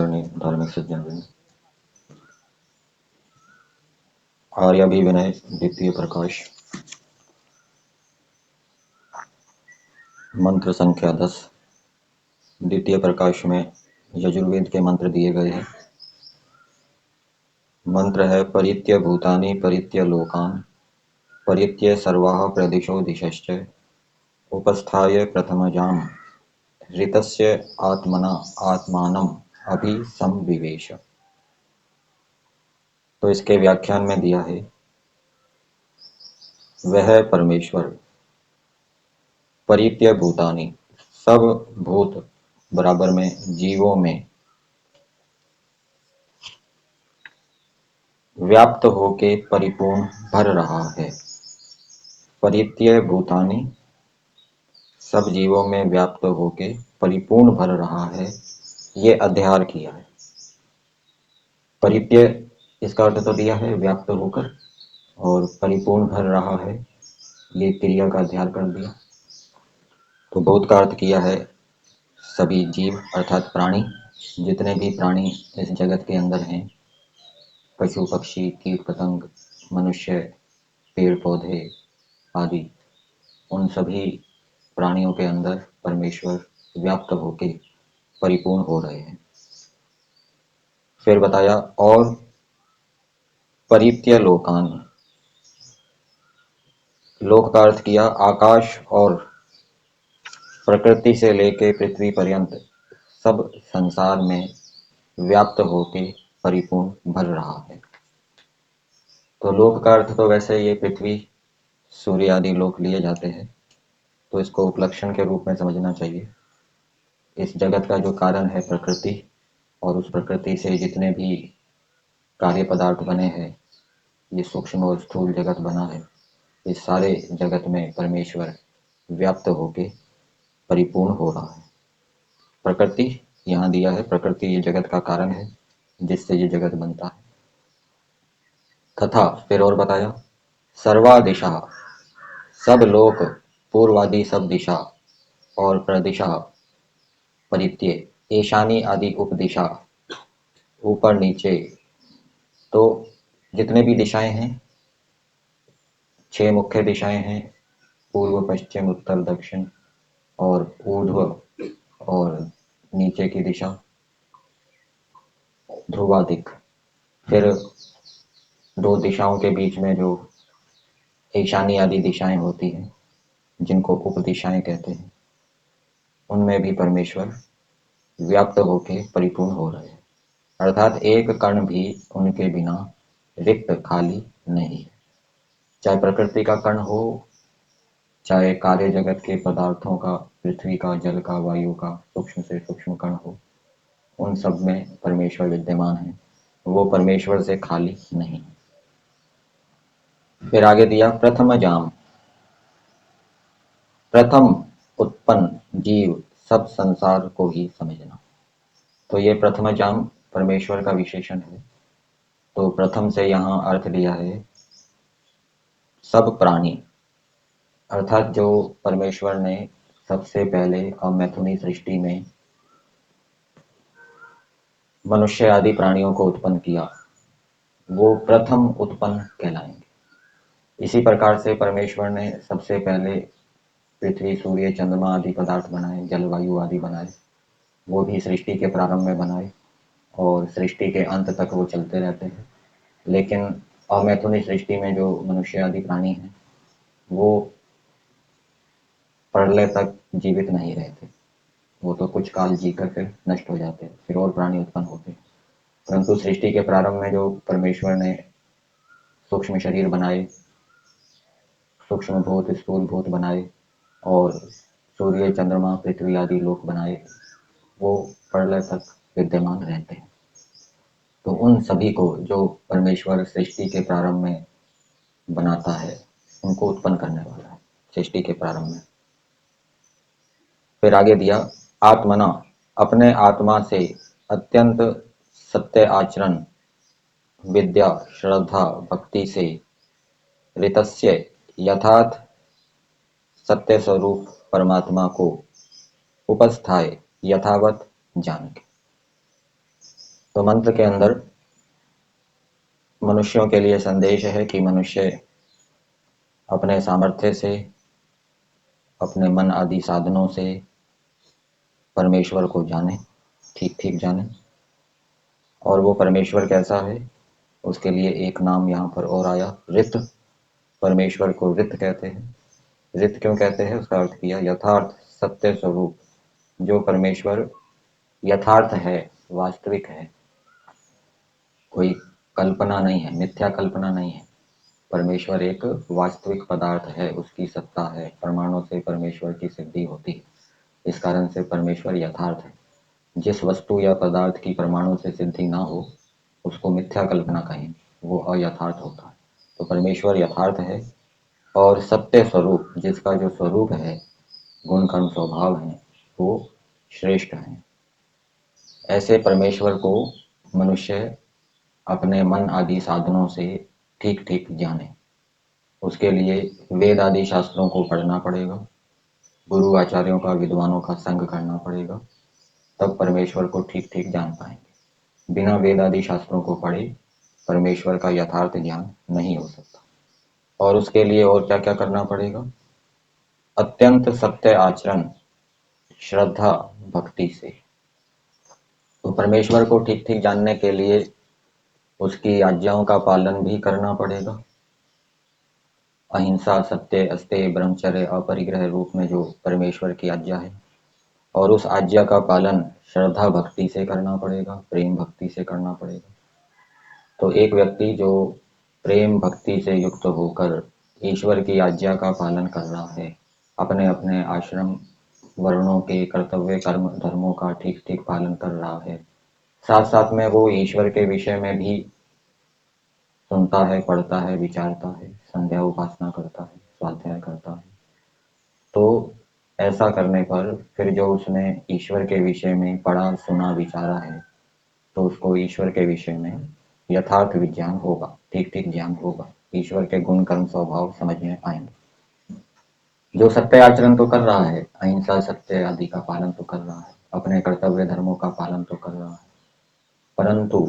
आदरणीय धार्मिक सज्जनवृंद, आर्याभिविनय द्वितीय प्रकाश मंत्र संख्या 10। द्वितीय प्रकाश में यजुर्वेद के मंत्र दिए गए हैं। मंत्र है परित्य भूतानि परित्य लोकान् परित्य सर्वाः प्रदिशो दिशश्च उपस्थाय प्रथमजाम ऋतस्य आत्मना आत्मानम अभिसंविवेश। तो इसके व्याख्यान में दिया है, वह परमेश्वर परित्य भूतानि सब भूत बराबर में जीवों में व्याप्त होके परिपूर्ण भर रहा है। परित्य भूतानि सब जीवों में व्याप्त होके परिपूर्ण भर रहा है, ये अध्यार किया है। परित्य इसका अर्थ तो दिया है व्याप्त होकर, और परिपूर्ण भर रहा है ये क्रिया का अध्यार कर दिया। तो बहुत का अर्थ किया है सभी जीव अर्थात प्राणी, जितने भी प्राणी इस जगत के अंदर हैं, पशु पक्षी कीट पतंग मनुष्य पेड़ पौधे आदि, उन सभी प्राणियों के अंदर परमेश्वर व्याप्त होके परिपूर्ण हो रहे हैं। फिर बताया और परित्य लोकान, लोक का अर्थ किया आकाश और प्रकृति से लेके पृथ्वी पर्यंत सब संसार में व्याप्त होके परिपूर्ण भर रहा है। तो लोक का अर्थ तो वैसे ये पृथ्वी सूर्य आदि लोक लिए जाते हैं, तो इसको उपलक्षण के रूप में समझना चाहिए। इस जगत का जो कारण है प्रकृति, और उस प्रकृति से जितने भी कार्य पदार्थ बने हैं, ये सूक्ष्म और स्थूल जगत बना है, इस सारे जगत में परमेश्वर व्याप्त होके परिपूर्ण हो रहा है। प्रकृति यहाँ दिया है, प्रकृति ये जगत का कारण है जिससे ये जगत बनता है। तथा फिर और बताया सर्वा दिशा, सब लोक पूर्वादि सब दिशा और प्रदिशा परित्य ईशानी आदि उपदिशा ऊपर नीचे, तो जितने भी दिशाएं हैं 6 मुख्य दिशाएं हैं, पूर्व पश्चिम उत्तर दक्षिण और ऊर्ध्व और नीचे की दिशा ध्रुवादिक। फिर 2 दिशाओं के बीच में जो ईशानी आदि दिशाएं होती हैं जिनको उपदिशाएं कहते हैं, उनमें भी परमेश्वर व्याप्त होके परिपूर्ण हो रहे हैं। अर्थात एक कण भी उनके बिना रिक्त खाली नहीं है। चाहे प्रकृति का कण हो, चाहे कार्य जगत के पदार्थों का, पृथ्वी का, जल का, वायु का सूक्ष्म से सूक्ष्म कण हो, उन सब में परमेश्वर विद्यमान है, वो परमेश्वर से खाली नहीं। फिर आगे दिया प्रथम जाम, प्रथम उत्पन्न जीव सब संसार को ही समझना। तो ये प्रथम जाम परमेश्वर का विशेषण है। तो प्रथम से यहाँ अर्थ लिया है सब प्राणी, अर्थात जो परमेश्वर ने सबसे पहले अमैथुनी सृष्टि में मनुष्य आदि प्राणियों को उत्पन्न किया, वो प्रथम उत्पन्न कहलाएंगे। इसी प्रकार से परमेश्वर ने सबसे पहले पृथ्वी सूर्य चंद्रमा आदि पदार्थ बनाए, जलवायु आदि बनाए, वो भी सृष्टि के प्रारंभ में बनाए और सृष्टि के अंत तक वो चलते रहते हैं। लेकिन अमैथुनी सृष्टि में जो मनुष्य आदि प्राणी हैं, वो प्रलय तक जीवित नहीं रहते, वो तो कुछ काल जीकर फिर नष्ट हो जाते हैं, फिर और प्राणी उत्पन्न होते हैं। परंतु सृष्टि के प्रारंभ में जो परमेश्वर ने सूक्ष्म शरीर बनाए, सूक्ष्म भूत स्थूल भूत बनाए और सूर्य चंद्रमा पृथ्वी आदि लोक बनाए, वो प्रलय तक विद्यमान रहते हैं। तो उन सभी को जो परमेश्वर सृष्टि के प्रारंभ में बनाता है, उनको उत्पन्न करने वाला है सृष्टि के प्रारंभ में। फिर आगे दिया आत्मना, अपने आत्मा से अत्यंत सत्य आचरण विद्या श्रद्धा भक्ति से ऋतस्य यथार्थ सत्य स्वरूप परमात्मा को उपस्थाय यथावत जान के। तो मंत्र के अंदर मनुष्यों के लिए संदेश है कि मनुष्य अपने सामर्थ्य से, अपने मन आदि साधनों से परमेश्वर को जाने, ठीक ठीक जाने। और वो परमेश्वर कैसा है, उसके लिए एक नाम यहाँ पर और आया, ऋत। परमेश्वर को ऋत कहते हैं। ऋत क्यों कहते हैं, उसका अर्थ किया यथार्थ, सत्य स्वरूप। जो परमेश्वर यथार्थ है, वास्तविक है, कोई कल्पना नहीं है, मिथ्या कल्पना नहीं है। परमेश्वर एक वास्तविक पदार्थ है, उसकी सत्ता है, प्रमाणों से परमेश्वर की सिद्धि होती है। इस कारण से परमेश्वर यथार्थ है। जिस वस्तु या पदार्थ की प्रमाणों से सिद्धि ना हो, उसको मिथ्या कल्पना कहें, वो अयथार्थ होता है। तो परमेश्वर यथार्थ है और सत्य स्वरूप, जिसका जो स्वरूप है, गुण कर्म स्वभाव है, वो श्रेष्ठ है। ऐसे परमेश्वर को मनुष्य अपने मन आदि साधनों से ठीक ठीक जाने। उसके लिए वेद आदि शास्त्रों को पढ़ना पड़ेगा, गुरु आचार्यों का, विद्वानों का संग करना पड़ेगा, तब परमेश्वर को ठीक ठीक जान पाएंगे। बिना वेद आदि शास्त्रों को पढ़े परमेश्वर का यथार्थ ज्ञान नहीं हो सकता। और उसके लिए और क्या क्या करना पड़ेगा, अत्यंत सत्य आचरण, श्रद्धा भक्ति से। तो परमेश्वर को ठीक ठीक जानने के लिए उसकी आज्ञाओं का पालन भी करना पड़ेगा। अहिंसा, सत्य, अस्तेय, ब्रह्मचर्य, अपरिग्रह रूप में जो परमेश्वर की आज्ञा है, और उस आज्ञा का पालन श्रद्धा भक्ति से करना पड़ेगा, प्रेम भक्ति से करना पड़ेगा। तो एक व्यक्ति जो प्रेम भक्ति से युक्त होकर ईश्वर की आज्ञा का पालन कर रहा है, अपने अपने आश्रम वर्णों के कर्तव्य कर्म धर्मों का ठीक ठीक पालन कर रहा है, साथ साथ में वो ईश्वर के विषय में भी सुनता है, पढ़ता है, विचारता है, संध्या उपासना करता है, स्वाध्याय करता है, तो ऐसा करने पर फिर जो उसने ईश्वर के विषय में पढ़ा, सुना, विचारा है, तो उसको ईश्वर के विषय में यथार्थ विज्ञान होगा, ठीक ठीक ज्ञान होगा, ईश्वर के गुण कर्म स्वभाव समझ में आएंगे। जो सत्य आचरण तो कर रहा है, अहिंसा, सत्य आदि का पालन तो कर रहा है, अपने कर्तव्य धर्मों का पालन तो कर रहा है, परंतु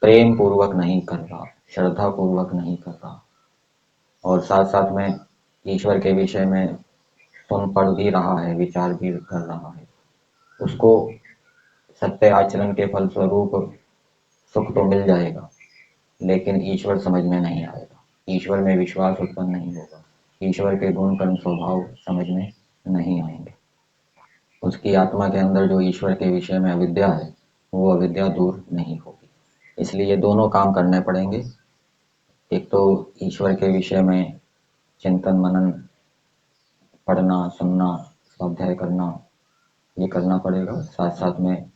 प्रेम पूर्वक नहीं कर रहा, श्रद्धा पूर्वक नहीं कर रहा, और साथ साथ में ईश्वर के विषय में सुन पढ़ भी रहा है, विचार भी कर रहा है, उसको सत्य आचरण के फलस्वरूप सुख तो मिल जाएगा, लेकिन ईश्वर समझ में नहीं आएगा, ईश्वर में विश्वास उत्पन्न नहीं होगा, ईश्वर के गुण कर्म स्वभाव समझ में नहीं आएंगे। उसकी आत्मा के अंदर जो ईश्वर के विषय में अविद्या है, वो अविद्या दूर नहीं होगी। इसलिए दोनों काम करने पड़ेंगे। एक तो ईश्वर के विषय में चिंतन मनन, पढ़ना, सुनना, स्वाध्याय करना, ये करना पड़ेगा। साथ साथ में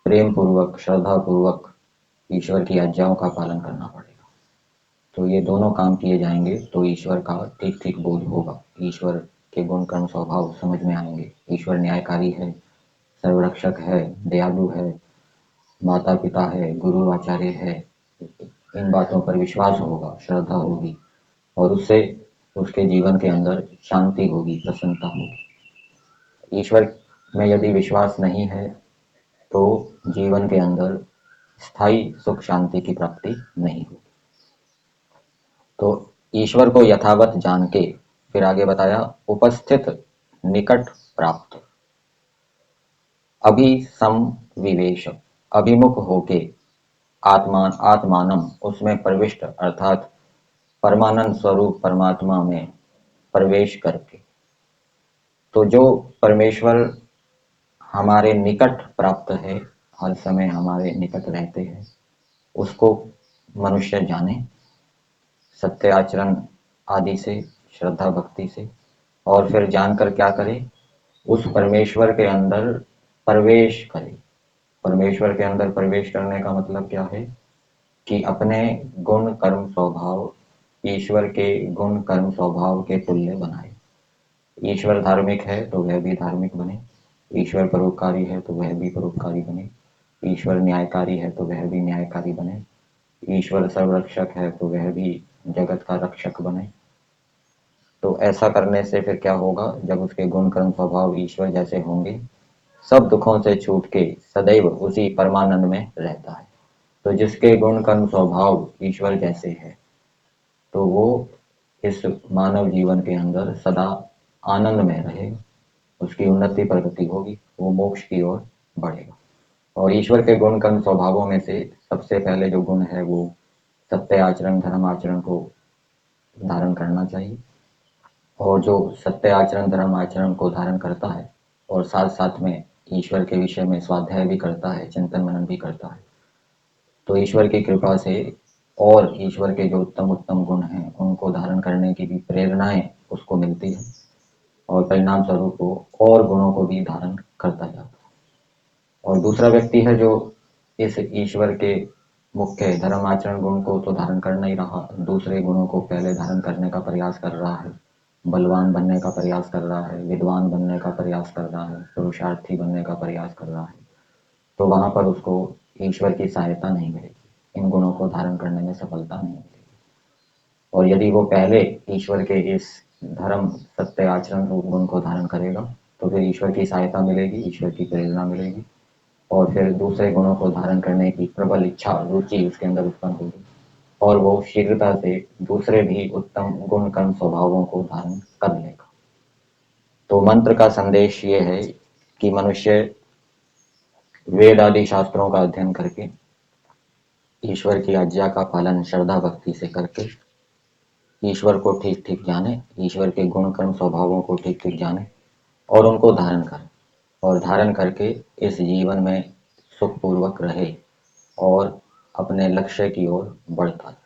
प्रेम पूर्वक, श्रद्धा पूर्वक ईश्वर की आज्ञाओं का पालन करना पड़ेगा। तो ये दोनों काम किए जाएंगे तो ईश्वर का ठीक ठीक बोध होगा, ईश्वर के गुण कर्म स्वभाव समझ में आएंगे। ईश्वर न्यायकारी है, सर्वरक्षक है, दयालु है, माता पिता है, गुरु आचार्य है। इन बातों पर विश्वास होगा, श्रद्धा होगी, और उससे उसके जीवन के अंदर शांति होगी, प्रसन्नता होगी। ईश्वर में यदि विश्वास नहीं है तो जीवन के अंदर स्थायी सुख शांति की प्राप्ति नहीं होगी। तो ईश्वर को यथावत जान के फिर आगे बताया, उपस्थित निकट प्राप्त, अभी सम विवेश, अभिमुख होके, आत्मानम, उसमें प्रविष्ट अर्थात परमानंद स्वरूप परमात्मा में प्रवेश करके। तो जो परमेश्वर हमारे निकट प्राप्त है, हर समय हमारे निकट रहते हैं, उसको मनुष्य जाने सत्य आचरण आदि से, श्रद्धा भक्ति से, और फिर जानकर क्या करे, उस परमेश्वर के अंदर प्रवेश करे। परमेश्वर के अंदर प्रवेश करने का मतलब क्या है कि अपने गुण कर्म स्वभाव ईश्वर के गुण कर्म स्वभाव के तुल्य बनाए। ईश्वर धार्मिक है तो वह भी धार्मिक बने, ईश्वर परोपकारी है तो वह भी परोपकारी बने, ईश्वर न्यायकारी है तो वह भी न्यायकारी बने, ईश्वर सर्वरक्षक है तो वह भी जगत का रक्षक बने। तो ऐसा करने से फिर क्या होगा, जब उसके गुण कर्म स्वभाव ईश्वर जैसे होंगे, सब दुखों से छूट के सदैव उसी परमानंद में रहता है। तो जिसके गुण कर्म स्वभाव ईश्वर जैसे है, तो वो इस मानव जीवन के अंदर सदा आनंद में रहे, उसकी उन्नति प्रगति होगी, वो मोक्ष की ओर बढ़ेगा। और ईश्वर के गुण कर्म स्वभावों में से सबसे पहले जो गुण है वो सत्य आचरण धर्म आचरण को धारण करना चाहिए। और जो सत्य आचरण धर्म आचरण को धारण करता है और साथ साथ में ईश्वर के विषय में स्वाध्याय भी करता है, चिंतन मनन भी करता है, तो ईश्वर की कृपा से और ईश्वर के जो उत्तम उत्तम गुण हैं उनको धारण करने की भी प्रेरणाएं उसको मिलती है, और परिणाम स्वरूप वो और गुणों को भी धारण करता जाता है। और दूसरा व्यक्ति है जो इस ईश्वर के मुख्य धर्म आचरण गुण को तो धारण कर नहीं रहा, दूसरे गुणों को पहले धारण करने का प्रयास कर रहा है, बलवान बनने का प्रयास कर रहा है, विद्वान बनने का प्रयास कर रहा है, पुरुषार्थी बनने का प्रयास कर रहा है, तो वहां पर उसको ईश्वर की सहायता नहीं मिलेगी, इन गुणों को धारण करने में सफलता नहीं मिलेगी। और यदि वो पहले ईश्वर के इस धर्म सत्य आचरण रूप गुण को धारण करेगा, तो फिर ईश्वर की सहायता मिलेगी, ईश्वर की प्रेरणा मिलेगी, और फिर दूसरे गुणों को धारण करने की प्रबल इच्छा रुचि उसके अंदर उत्पन्न होगी, और वो शीघ्रता से दूसरे भी उत्तम गुण कर्म स्वभावों को धारण कर लेगा। तो मंत्र का संदेश ये है कि मनुष्य वेद आदि शास्त्रों का अध्ययन करके ईश्वर की आज्ञा का पालन श्रद्धा भक्ति से करके ईश्वर को ठीक ठीक जाने, ईश्वर के गुण कर्म स्वभावों को ठीक ठीक जाने और उनको धारण करें, और धारण करके इस जीवन में सुखपूर्वक रहे और अपने लक्ष्य की ओर बढ़ता है।